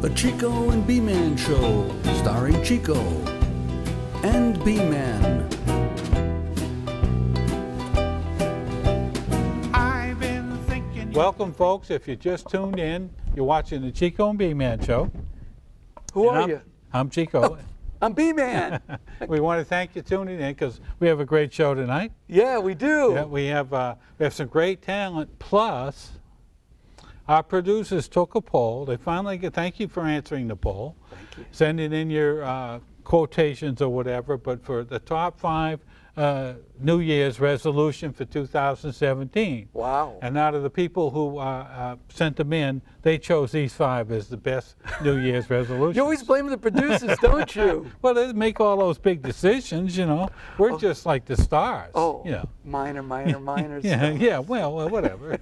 The Chico and B-Man Show, starring Chico and B-Man. Welcome, folks. If you just tuned in, you're watching the Chico and B-Man Show. Who are you? I'm Chico. Oh, I'm B-Man. We want to thank you tuning in because we have a great show tonight. Yeah, we do. Yeah, we have some great talent. Plus, our producers took a poll. They finally thank you for answering the poll. Thank you. Sending in your quotations or whatever. But for the top 5 New Year's resolution for 2017. Wow. And out of the people who sent them in, they chose these 5 as the best New Year's resolution. You always blame the producers, don't you? Well, they make all those big decisions, you know. We're just like the stars. Oh, you know. minor Yeah, well, whatever.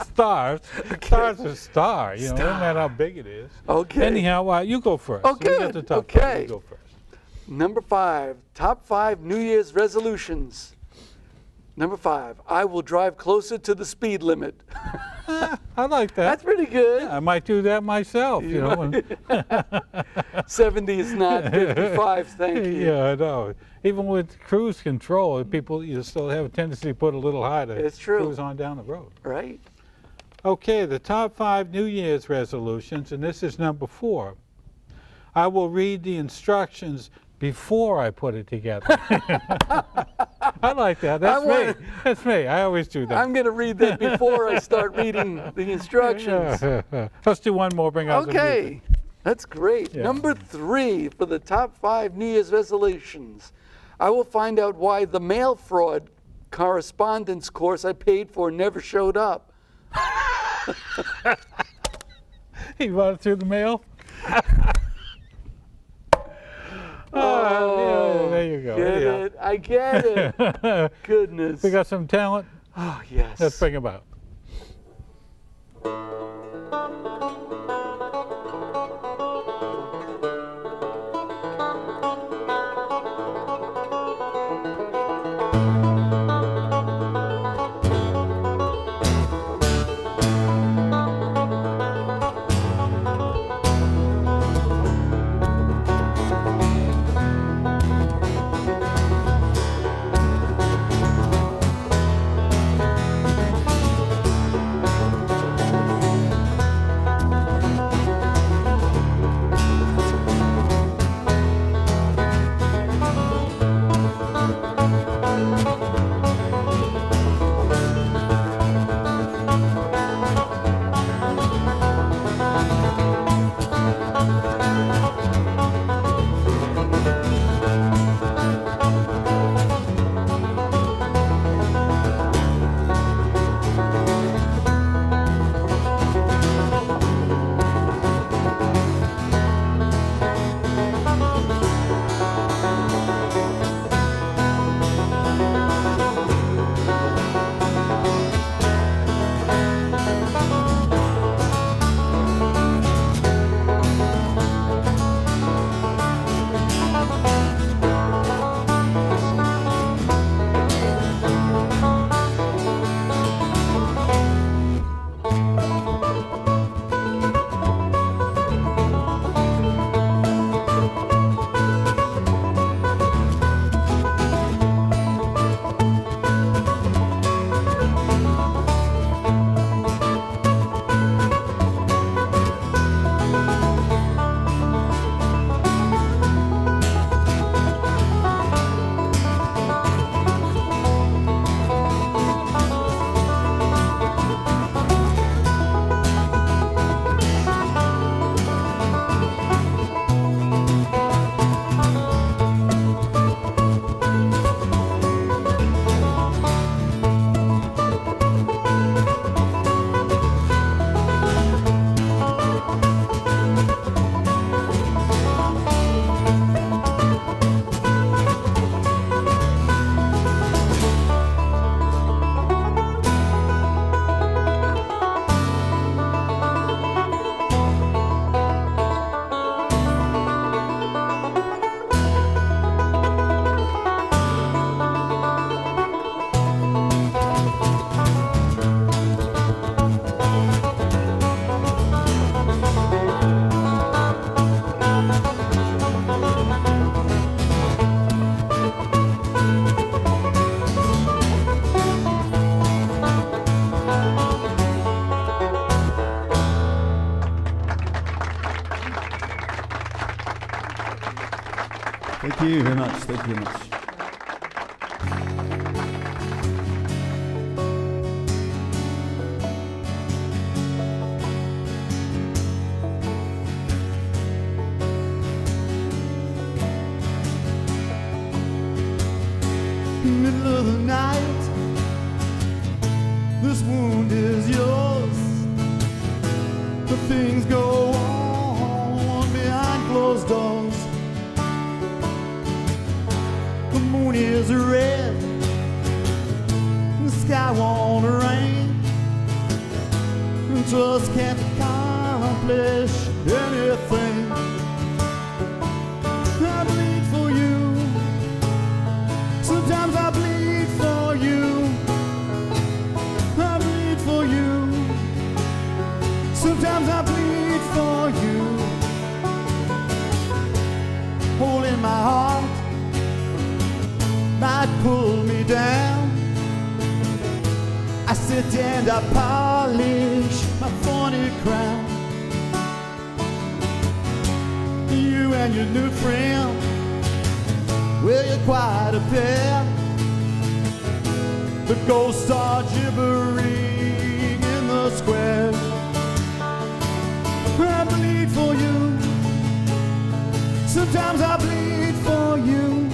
Stars. Okay. Stars are stars, you know, no matter how big it is. Okay. Anyhow, you go first. Oh, We got good. the top Okay. 5. You go first. Number 5, top 5 New Year's resolutions. Number 5, I will drive closer to the speed limit. I like that. That's pretty good. I might do that myself, you know. 70 is not 55, thank you. Yeah, I know. Even with cruise control, people you still have a tendency to put a little higher to It's true. cruise on down the road. Right? Okay, the top 5 New Year's resolutions, and this is number 4. I will read the instructions before I put it together. I like that. That's me. That's me. I always do that. I'm going to read that before I start reading the instructions. Let's do one more. Bring out the music. Okay, that's great. Yeah. Number 3 for the top 5 New Year's resolutions. I will find out why the mail fraud correspondence course I paid for never showed up. You want it through the mail? Oh, yeah, there you go. Get Yeah. it? I get it. Goodness. We got some talent. Oh, yes. Let's bring them out. you very much. Thank you very much. Middle of the night, this wound is yours. The things go on behind closed doors. The moon is red, the sky won't rain, and trust can't accomplish anything. I bleed for you. Sometimes I bleed for you. I bleed for you. Sometimes I bleed for you. Holding my heart might pull me down. I sit and I polish my thorny crown. You and your new friend, well, you're quite a pair. The ghosts are gibbering in the square. I bleed for you. Sometimes I bleed for you.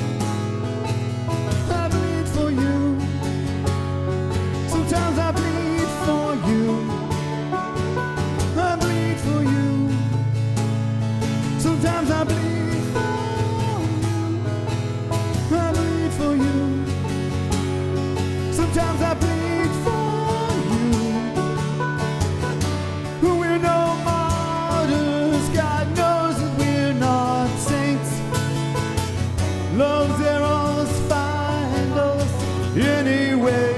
I bleed for you. Sometimes I bleed for you. I bleed for you. Sometimes I bleed. I bleed for you. Sometimes I bleed for you. We're no martyrs. God knows that we're not saints. Love's arrows find us anyway.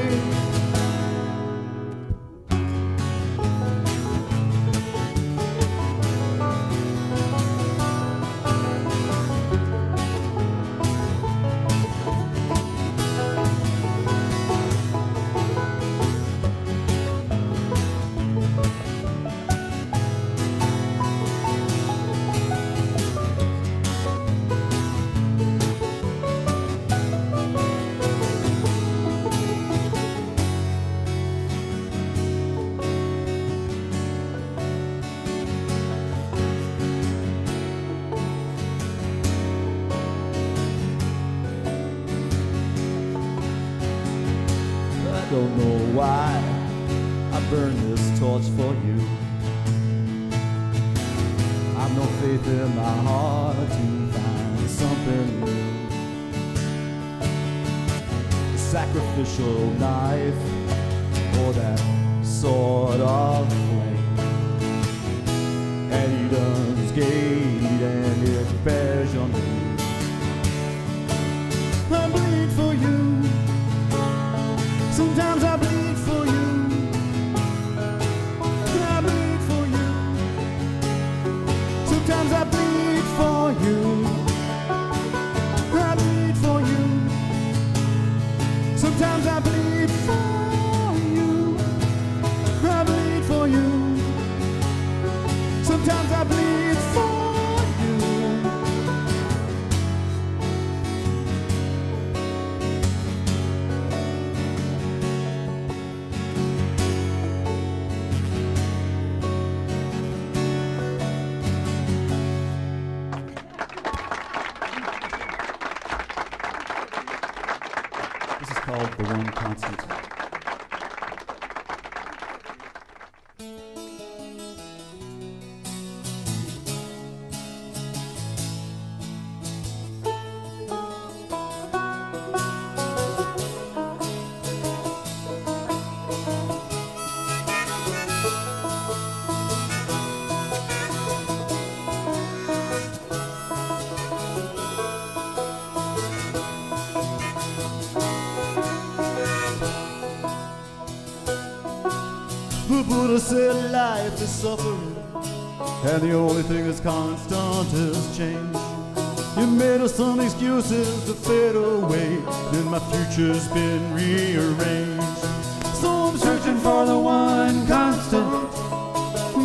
I don't know why I burn this torch for you. I've no faith in my heart to find something new. The sacrificial knife or that sword of flame at Eden's gate, and it bears your name. I bleed for you. Sometimes I bleed for you. I bleed for you. Sometimes I bleed for you. I bleed for you. Sometimes I bleed for you. I bleed for you. Sometimes I bleed for you. This is called The One Constant. The Buddha said life is suffering, and the only thing that's constant is change. You made us some excuses to fade away, then my future's been rearranged. So I'm searching for the one constant,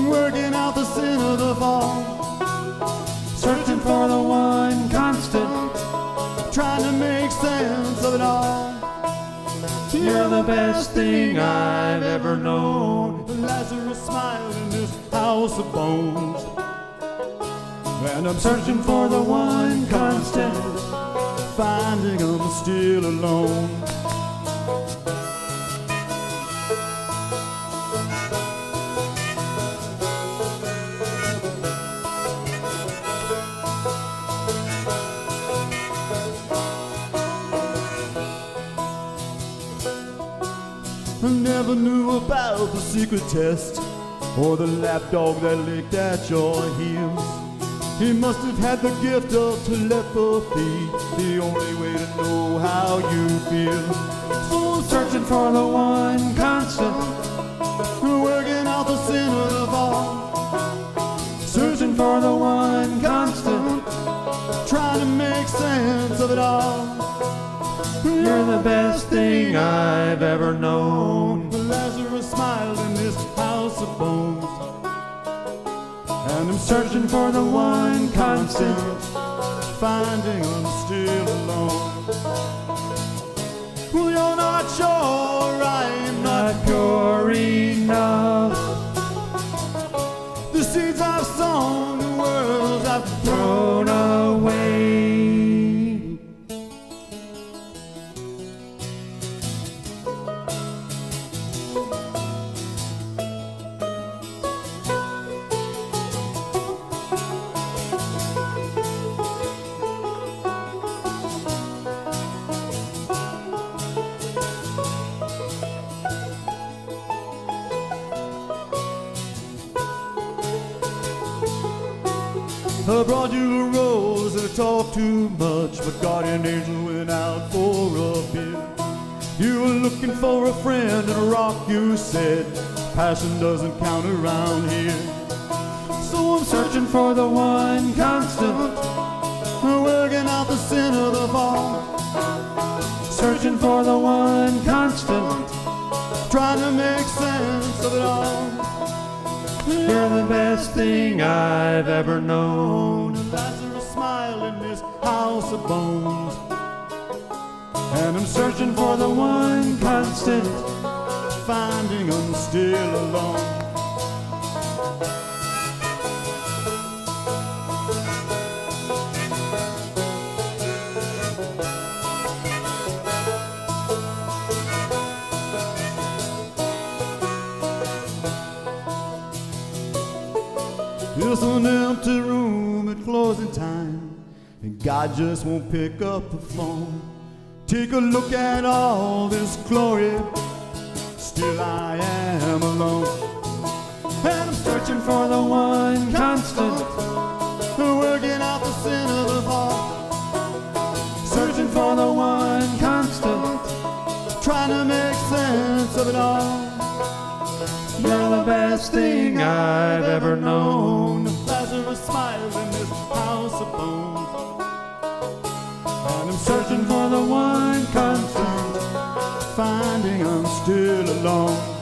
working out the sin of the fall. Searching for the one constant, of it all. You're the best thing I've ever known. Lazarus smiled in this house of bones. And I'm searching for the one constant, finding I'm still alone. I never knew about the secret test or the lapdog that licked at your heels. He must have had the gift of telepathy, the only way to know how you feel. So I'm searching for the one constant, working out the sin of all. Searching for the one constant, trying to make sense of it all. You're the best thing I've ever known. Lazarus smiled in this house of bones. And I'm searching for the one constant, finding I'm still alone. Well, you're not sure I'm not pure enough. The seeds I've sown, the worlds I've thrown away. I brought you a rose and I talked too much. My guardian angel went out for a beer. You were looking for a friend and a rock, you said. Passion doesn't count around here. So I'm searching for the one constant, working out the sin of the fall. Searching for the one constant, trying to make sense of it all. You're the best thing I've ever known. Lazarus smiled in this house of bones. And I'm searching for the one constant, finding I'm still alone. It's an empty room at closing time, and God just won't pick up the phone. Take a look at all this glory, still I am alone. And I'm searching for the one constant, working out the sin of the fall. Searching for the one constant, trying to make sense of it all. You're the best thing I've ever known. Lazarus smiles in this house of bones. And I'm searching for the one constant, finding I'm still alone.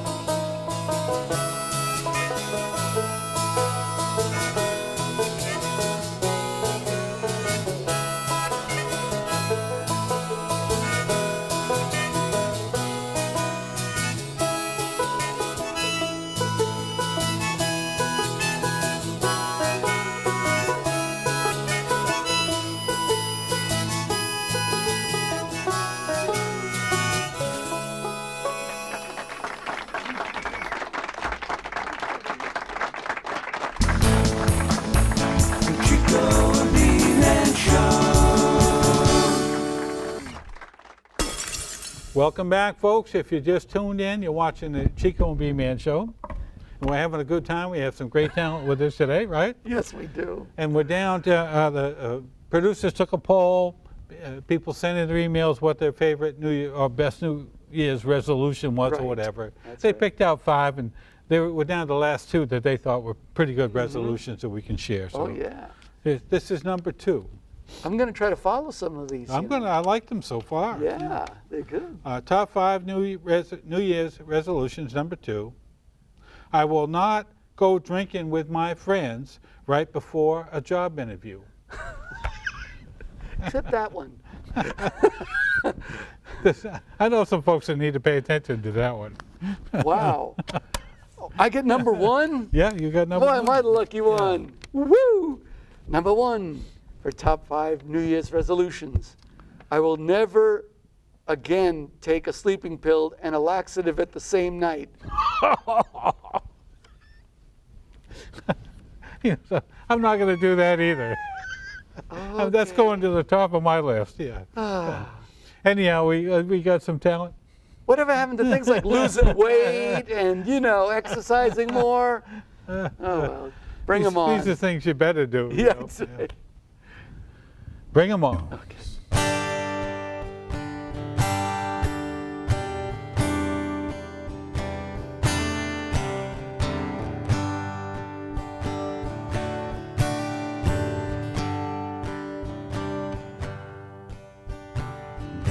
Welcome back, folks. If you just tuned in, you're watching the Chico and B-Man Show. And we're having a good time. We have some great talent with us today, right? Yes, we do. And we're down to the producers took a poll. People sent in their emails what their favorite New Year or best New Year's resolution was, Right. or whatever. That's They right. picked out 5, and we're down to the last 2 that they thought were pretty good resolutions that we can share. So Oh, yeah. this is number 2. I'm going to try to follow some of these. you know. I like them so far. Yeah, they're good. Top 5 New Year's resolutions, number 2. I will not go drinking with my friends right before a job interview. Except that one. 'Cause I know some folks that need to pay attention to that one. Wow. I get number one? Yeah, you got number Boy, one. am I the lucky one. Woo! Number one for top 5 New Year's resolutions. I will never again take a sleeping pill and a laxative at the same night. Yeah, so I'm not going to do that either. That's Okay. going to the top of my list, yeah. Anyhow, we got some talent. Whatever happened to things like losing weight and, exercising more? Oh, well, bring them on. These are things you better do. you Yeah, know. that's right. Bring them on. Okay.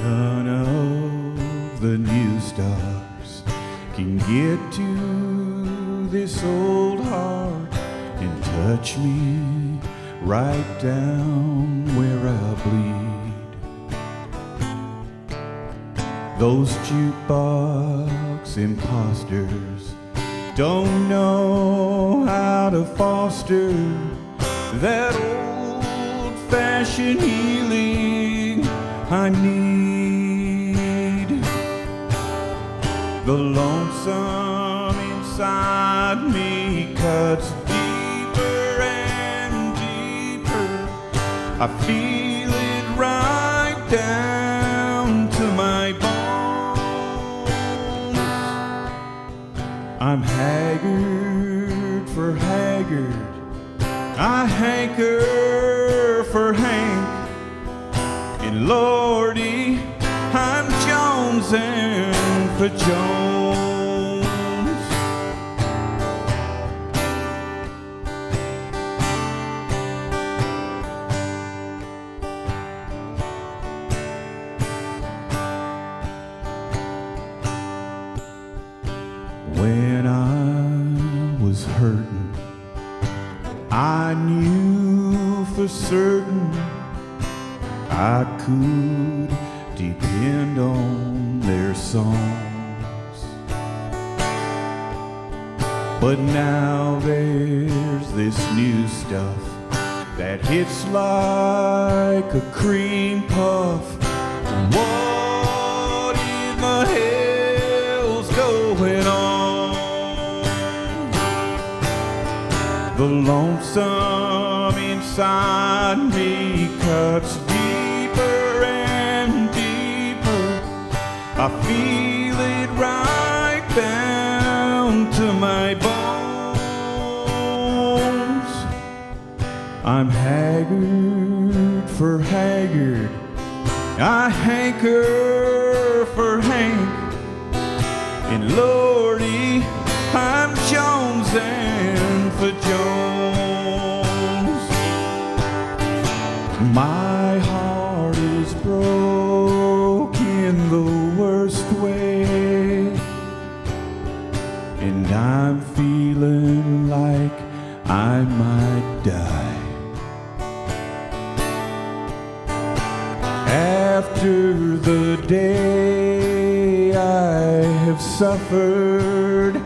None of the new stars can get to this old heart and touch me right down where I bleed. Those jukebox imposters don't know how to foster that old-fashioned healing I need. The lonesome inside me cuts deeper and deeper. I feel it right down to my bones. I'm haggard for haggard. I hanker for Hank. And Lordy, I'm jonesing for Jones. When I was hurting, I knew for certain I could depend on their songs. But now there's this new stuff that hits like a cream puff. What in the hell's going on? The lonesome inside me cuts deeper and deeper. I feel it right down to my bones. I'm haggard for haggard. I hanker for Hank. And Lordy, I'm jonesing for Jones. My heart is broken the worst way, and I'm feeling like I might die. After the day I have suffered,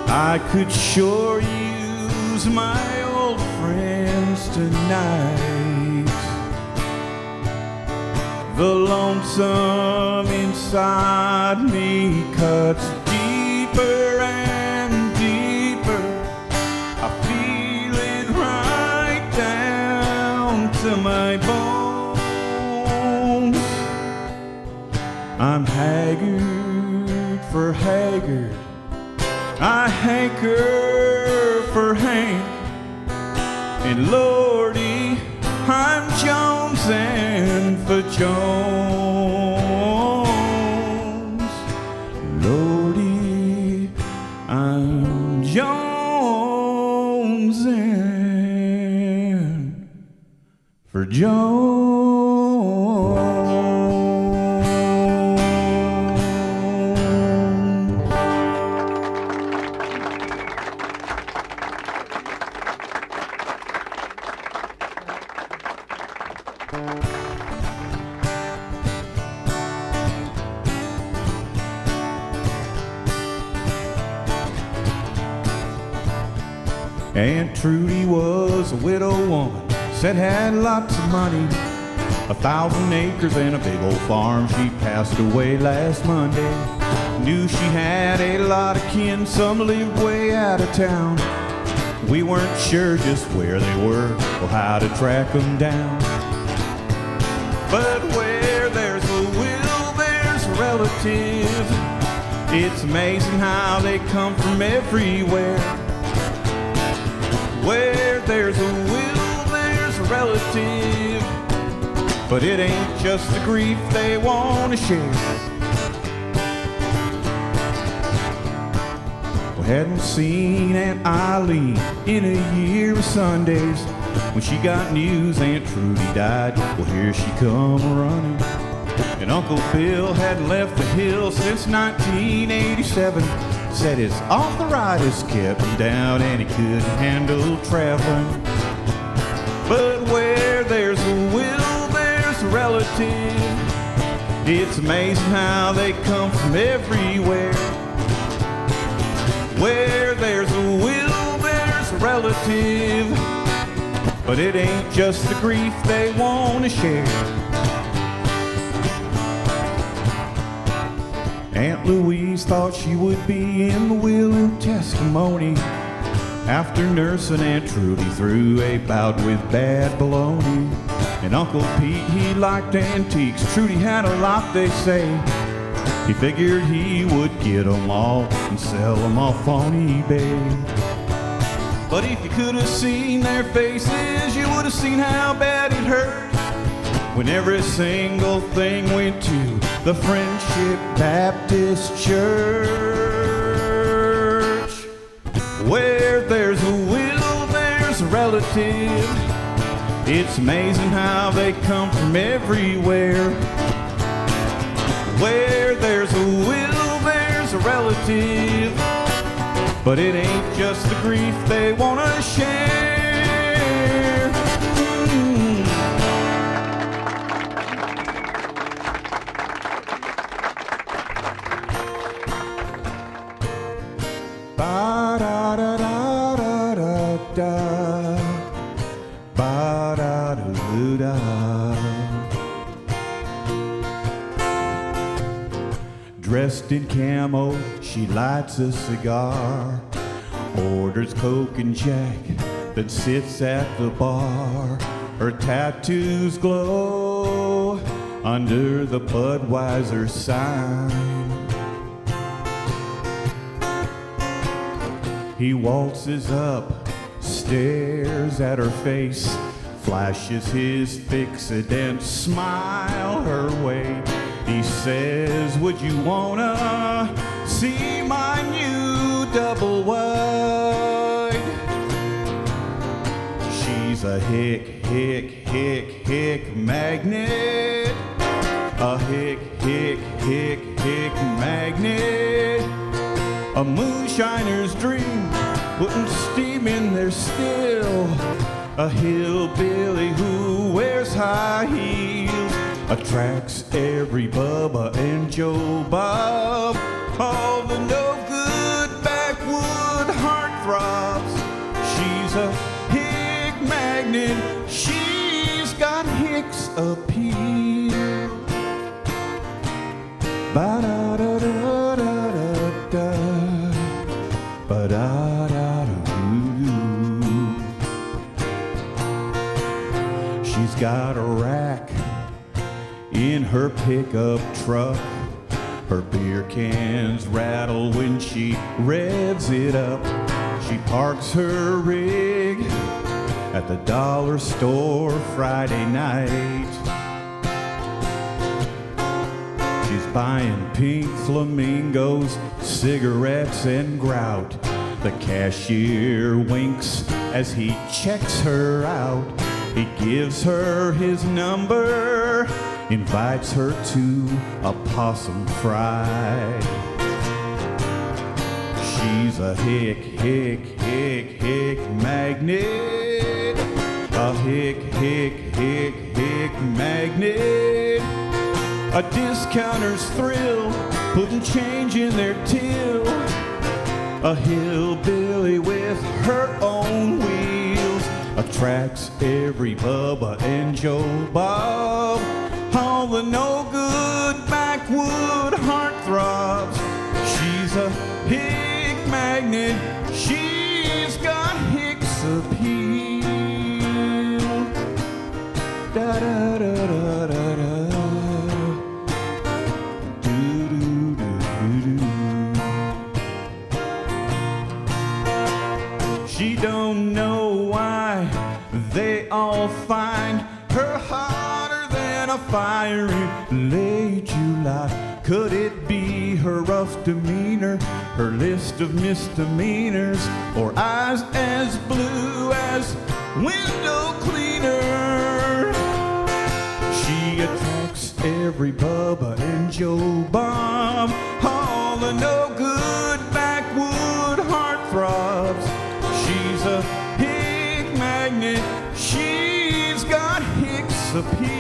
I could sure use my old friends tonight. The lonesome inside me cuts deeper and deeper. I feel it right down to my bones. I'm haggard for haggard. I hanker for Hank. And Lordy, I'm jonesing for Jones. Lordy, I'm jonesing for Jones. Aunt Trudy was a widow woman, said had lots of money, 1,000 acres and a big old farm. She passed away last Monday. Knew she had a lot of kin, some lived way out of town. We weren't sure just where they were or how to track them down. But where there's a will, there's a relative. It's amazing how they come from everywhere. Where there's a will, there's a relative. But it ain't just the grief they want to share. We hadn't seen Aunt Eileen in a year of Sundays. When she got news Aunt Trudy died, well, here she come running. And Uncle Bill hadn't left the hill since 1987. Said his arthritis kept him down and he couldn't handle traveling. But where there's a will, there's a relative. It's amazing how they come from everywhere. Where there's a will, there's a relative. But it ain't just the grief they want to share. Aunt Louise thought she would be in the will and testimony after nursing Aunt Trudy through a bout with bad baloney. And Uncle Pete, he liked antiques. Trudy had a lot, they say. He figured he would get them all and sell them off on eBay. But if you could have seen their faces, you would have seen how bad it hurt when every single thing went to the Friendship Baptist Church. Where there's a will, there's a relative. It's amazing how they come from everywhere. Where there's a will, there's a relative. But it ain't just the grief they want to share. Ba-da-da-da-da-da-da. Ba-da-da-da-da. Dressed in camo, she lights a cigar, orders Coke and Jack, then sits at the bar. Her tattoos glow under the Budweiser sign. He waltzes up, stares at her face, flashes his fixident smile her way. He says, would you wanna see my new double wide? She's a hick magnet. A hick magnet. A moonshiner's dream, putting steam in their still. A hillbilly who wears high heels attracts every Bubba and Joe Bob. All the no-good backwood heartthrobs. She's a hick magnet. She's got Hick's appeal. Ba-da-da-da-da-da-da. Ba-da-da-da-doo-doo. She's got a rack in her pickup truck. Her beer cans rattle when she revs it up. She parks her rig at the dollar store Friday night. She's buying pink flamingos, cigarettes and grout. The cashier winks as he checks her out. He gives her his number, invites her to a possum fry. She's a hick magnet. A hick magnet. A discounter's thrill, putting change in their till. A hillbilly with her own wheels attracts every Bubba and Joe Bob. All the no-good backwood heartthrobs. She's a hick magnet. She's got Hicks appeal. Da da da da da da. Do do do do do. She don't know why they all find her hotter than a fire in late July. Could it be her rough demeanor, her list of misdemeanors, or eyes as blue as window cleaner? She attracts every Bubba and Joe Bob, all the no-good backwood heartthrobs. She's a hick magnet. She's got Hicks appeal.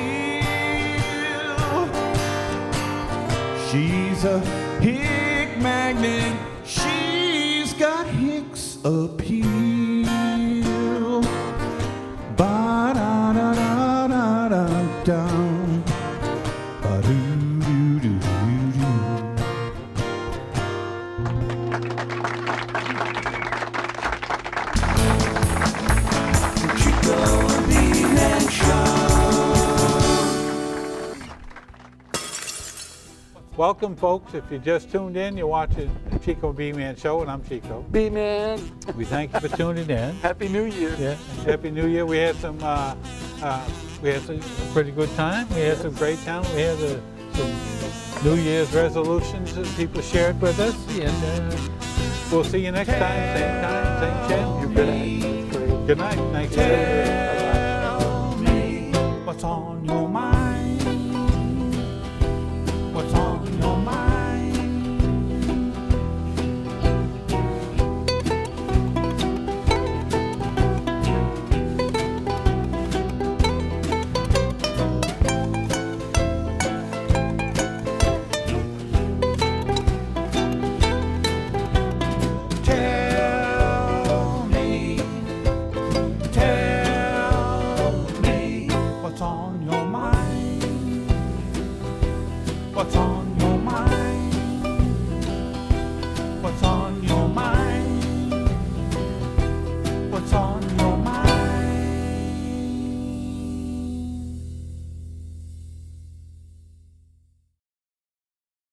She's a hick magnet. She's got Hicks appeal. Ba da da da da da down. Ba doo doo doo doo doo. Chico and B-Man Show. Welcome, folks. If you just tuned in, you're watching the Chico and B-Man Show, and I'm Chico. B-Man, We thank you for tuning in. Happy New Year. Yeah, Happy New Year. We had some pretty good time. We had some great time. We had some New Year's resolutions that people shared with us, and we'll see you next time, same channel. Good night. Good night. Thanks for listening.